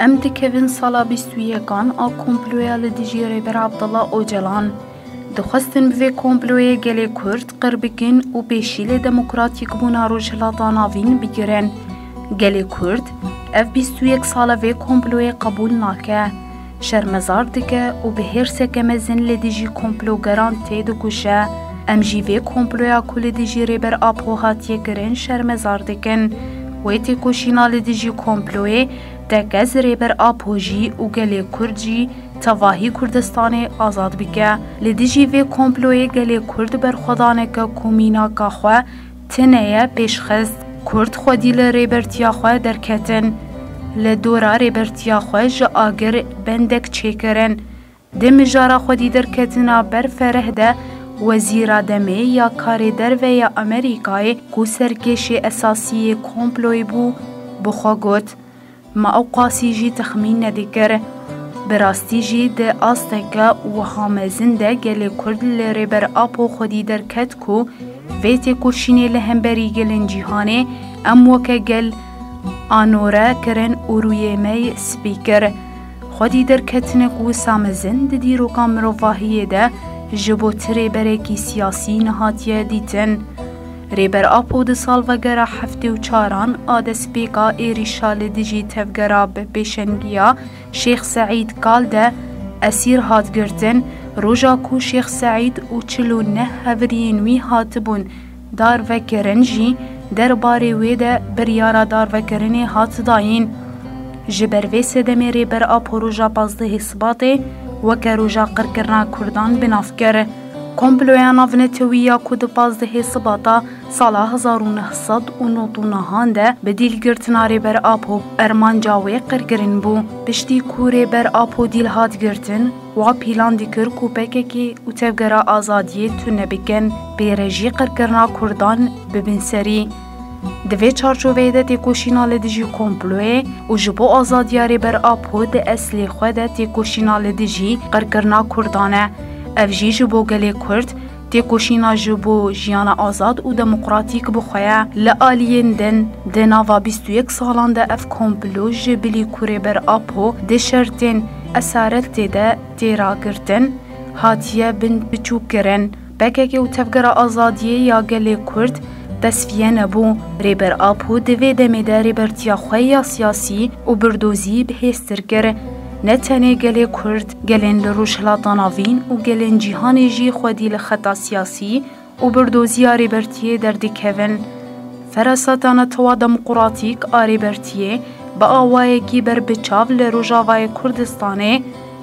ام دکوین سالا 21 آ کمپلویا لدیجی ریبر عبدالله اوجلان دخواستن به کمپلوی گلی کرد قربکن و پیشیل دموکراتیک بونا روجهلاتا ناوین بگیرن. گلی کرد اف 21 سالا به کمپلوی قبول ناکه. شرمزار دکه و به هر سکه مزن لدیجی کمپلوگران تیدو کشه. ام جیوه کمپلویا کل دیجی ریبر آپو هاتیه گرن شرمزار دکن. ویتی کشینا لدیجی کمپلوی تکز ریبر آپوژی و گلی کردجی تواهی کردستان آزاد بکه. لدیجی وی کمپلوی گلی کرد بر خدانه که کومینا که خواه تنه پیشخست کرد خودی لریبرتیا خواه درکتن. لدورا ریبرتیا خواه جا آگر بندک چیکرن. دم جارا خودی درکتنا بر فره ده وزیر دمه یا کاری در و یا امریکای کو سرکش اساسی کمپلوی بو بخوا گوت ما اوقاسی جی تخمین ندیگر براستی جی ده آستکا و همزن ده گلی کرد لریبر آپو خودی درکت کو ویتی کشینی لهمبری گلن جیهانه ام وکه گل آنوره کرن اروی می سپیکر خودی درکتنک و سامزن ده دیرو کامرو واهیه ده جبوت ریبرکی سیاسی نهاتیه دیتن. ریبر آپو ده سال وگره 74 آدس بیگا ایریشال دیجی تفگره بپیشنگیا شیخ سعید کال ده اسیر هات گرتن روژا کو شیخ سعید و 49 هورینوی هاتبون دار وکرنجی در باری ویده بریارا دار وکرنی هات داین. جبر ویسه دمی ریبر آپو روژا 15 اثباته وکه روژا قرکرنا کردان بنافکر. کمپلویا نافنتویا کود 15 سباتا سالا 1999 ده بدیل گرتنا ریبر آپو ارمان جاوی قرکرین بو. پشتی کو ریبر آپو دیل هات گرتن و پیلان دیکر کو پککی و تفگرا آزادیه تو نبکن بیرجی قرکرنا کردان ببین سری. دوی چارچوبه ده تیکوشینا لدیجی کمپلوی و جبو آزادیاری بر آپو ده اصلی خود ده تیکوشینا لدیجی قرکرنا کردانه. افجی جبو گلی کرد تیکوشینا جبو جیانا آزاد و دموکراتیک بخواه لآلین دن ده ناوا 21 سالان ده اف کمپلو جبلی کوری بر آپو ده شرطین اسارت ده تیرا گرتن هاتیه بن بچوک گرن. بکه و تفگر آزادیه یا گلی کرد تصفیه نبو. ریبر آپو دوی دمی ده ریبرتیا خواه سیاسی و بردوزی بهستر گر. نتنه گلی کرد گلین لروشلاتا ناوین و گلین جیهان جی خودی لخطا سیاسی و بردوزی ریبرتیه در دکوین. فراساتان توا دموکراتیک ریبرتیه با آوائه کی بر بچاو لروجاوای کردستانه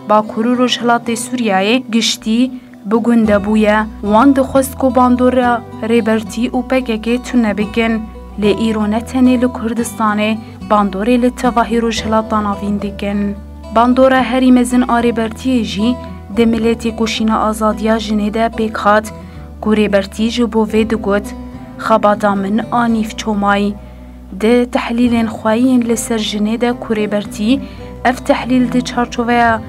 با کرو روشلات سوریای گشتی بگنده بویه وان دخست کو باندور ریبرتی و پککی تو نبکن لی ایرونه تنی لکردستانه باندوری لتواهی روشلاتا ناوین دکن. باندوره هری مزن ریبرتی جی ده ملیتی کشینا آزادیا جنه ده پیکات کو ریبرتی جبو وید گوت خبادا من آنیف چومای ده تحلیل خواهین لسر جنه ده کو ریبرتی اف تحلیل ده چارچوه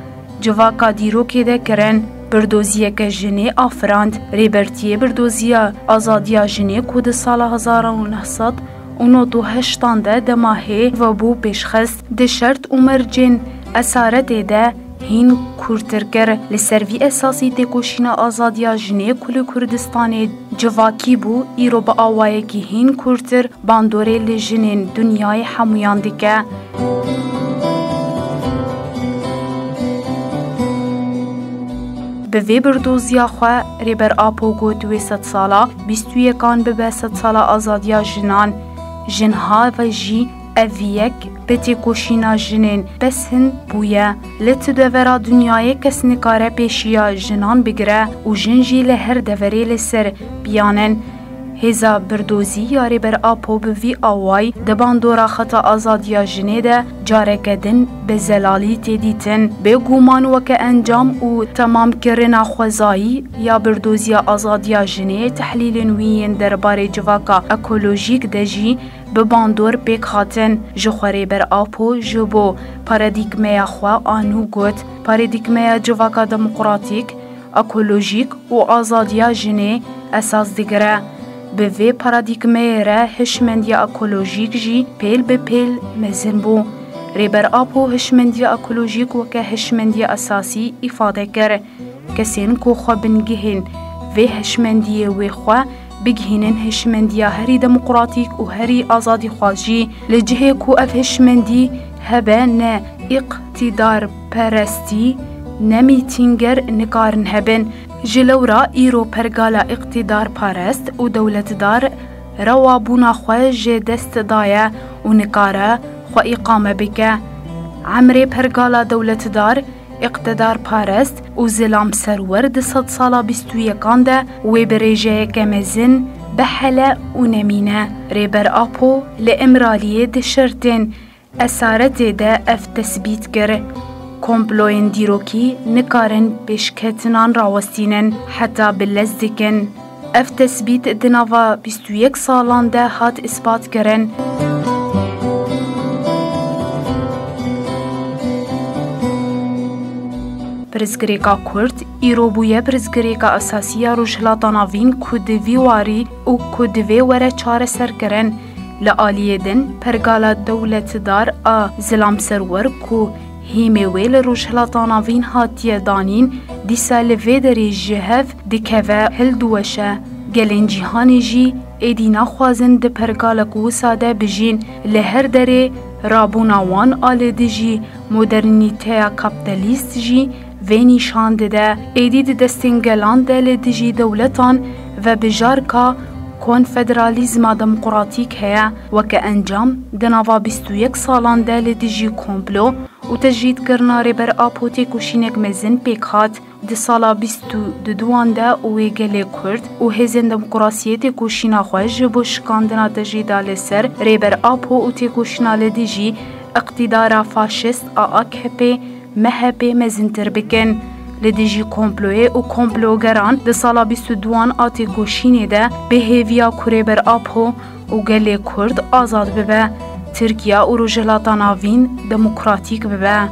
جواکا دیرو که ده کرن بردوزیه که جنه آفراند. ریبرتیه بردوزیه آزادیا جنه کود سال 1998 ده ماهی و بو پیشخست ده شرط عمر جن اسارت ده هین کورترگر لسروی اساسی تکوشینا آزادیا جنه کل کردستان جواکی بو ایرو با آوائه که هین کورتر باندوره لجنین دنیای حمویان دیگه. به وی بردوزیا خواه ریبر آپو گوت وی 100 سالا 21 به 100 سالا آزادیا جنان جنها و جی اویک بتی کوشینا جنین بس هن بویه لت دورا دنیای کس نکاره پیشیا جنان بگره و جنجی لهر دوری لسر بیانن. هزا بردوزی یاری بر آپو بوی آوای دبان دورا خطا آزادیا جنه ده جاره کدن به زلالی تیدیتن به گومان وکه انجام و تمام کرنا خوزایی یا بردوزی آزادیا جنه تحلیل نویین درباره جواکا اکولوژیک دجی به باندور پیک خاتن جخوری بر آپو جبو پارادیگمه خوا آنو گوت پارادیگمه جواکا دموکراتیک اکولوژیک و آزادیا جنه اساس دیگره. به وی پارادیگمه را هشمندی اکولوژیک جی پیل به پیل مزن بو. ریبر آپو هشمندی اکولوژیک و که هشمندی اساسی ifade کر کسین کو خو بنگهین و هشمندی و خو بگهینن هشمندی هری دموکراتیک و هری آزادی خواجی لجهه کو اف هشمندی هبه نه اقتدار پرستی نمیتینگر نکارن هبن جلورا ایرو پرگالا اقتدار پرست و دولتدار روا بونا خواه جه دست دایه و نکاره خو اقامه بکه عمری پرگالا دولتدار اقتدار پرست و زلام سرورد 100 سالا 21 ده و بريجه كمزن بحلا و نمینه ریبر آپو لامرالیه ده شرطن اسارت ده اف تثبیت کر کمپلوین دیروکی نکارن بشکتنان راوستینن حتی بلزدکن اف تثبیت دناوا 21 سالان ده هات اثبات کرن پرزگریکا کرد ایرو بویه پرزگریکا اساسیه روشلاتا ناوین کدوی واری و کدوی وره چاره سر کرن لآلیه دن پرگالا دولت دار زلام سرور کو هیمویل روشلاتا ناوین هاتیه دانین دیسا لوی دری جهف دکوه هل دوشه گلین جیهانی جی ایدینا خوازن ده پرگالا کو ساده بجین لهر دره رابوناوان آل جی مدرنیته کپیتالیست جی و نشان ده ایدید دستنگلان دل دیجی دولتان و بجار که کنفدرالیزم دموکراتیک هیا و که انجام دناوا 21 سالان دل دیجی کمپلو و تجدید کرنا ریبر آپوتی کشینک مزن پیکات ده سالا 22 ده و گله کرد و هزین دموکراسیت کشینا خوش بو شکاندنا تجدیدا لسر ریبر آپو و تکشینا لدیجی اقتدار فاشست آکهپی مهبه مزنتر بکن لدیجی کمپلوی و کمپلوگران ده سالا 22 آتی گوشینه ده به هیویا کوری بر آپو و گله کرد آزاد ببه ترکیه و روجلاتا ناوین دموکراتیک ببه